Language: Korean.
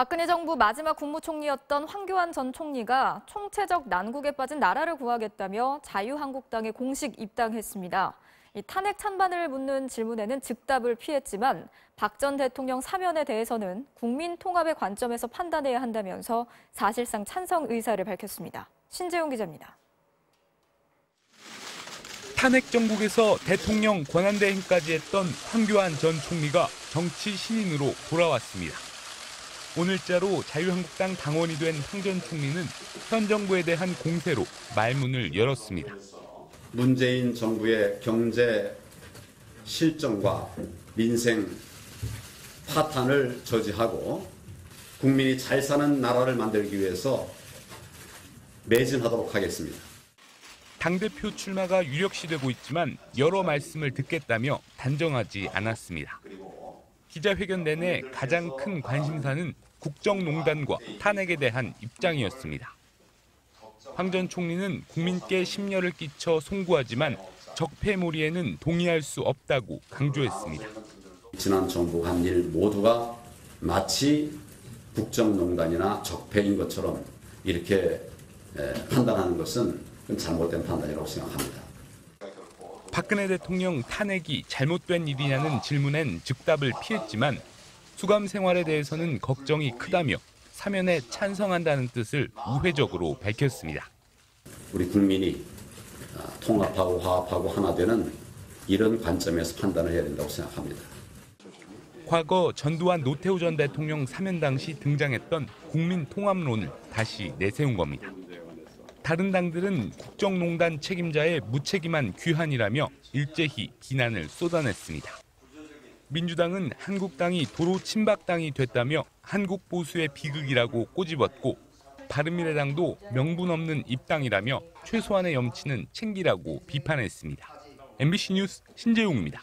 박근혜 정부 마지막 국무총리였던 황교안 전 총리가 총체적 난국에 빠진 나라를 구하겠다며 자유한국당에 공식 입당했습니다. 이 탄핵 찬반을 묻는 질문에는 즉답을 피했지만 박 전 대통령 사면에 대해서는 국민 통합의 관점에서 판단해야 한다면서 사실상 찬성 의사를 밝혔습니다. 신재용 기자입니다. 탄핵 정국에서 대통령 권한대행까지 했던 황교안 전 총리가 정치 신인으로 돌아왔습니다. 오늘자로 자유한국당 당원이 된 황 전 총리는 현 정부에 대한 공세로 말문을 열었습니다. 문재인 정부의 경제 실정과 민생 파탄을 저지하고 국민이 잘 사는 나라를 만들기 위해서 매진하도록 하겠습니다. 당대표 출마가 유력시되고 있지만 여러 말씀을 듣겠다며 단정하지 않았습니다. 기자회견 내내 가장 큰 관심사는 국정농단과 탄핵에 대한 입장이었습니다. 황 전 총리는 국민께 심려를 끼쳐 송구하지만 적폐몰이에는 동의할 수 없다고 강조했습니다. 지난 정부가 한 일 모두가 마치 국정농단이나 적폐인 것처럼 이렇게 판단하는 것은 잘못된 판단이라고 생각합니다. 박근혜 대통령 탄핵이 잘못된 일이냐는 질문엔 즉답을 피했지만 수감 생활에 대해서는 걱정이 크다며 사면에 찬성한다는 뜻을 우회적으로 밝혔습니다. 우리 국민이 통합하고 화합하고 하나 되는 이런 관점에서 판단을 해야 된다고 생각합니다. 과거 전두환 노태우 전 대통령 사면 당시 등장했던 국민 통합론을 다시 내세운 겁니다. 다른 당들은 국정농단 책임자의 무책임한 귀환이라며 일제히 비난을 쏟아냈습니다. 민주당은 한국당이 도로 친박당이 됐다며 한국 보수의 비극이라고 꼬집었고 바른미래당도 명분 없는 입당이라며 최소한의 염치는 챙기라고 비판했습니다. MBC 뉴스 신재용입니다.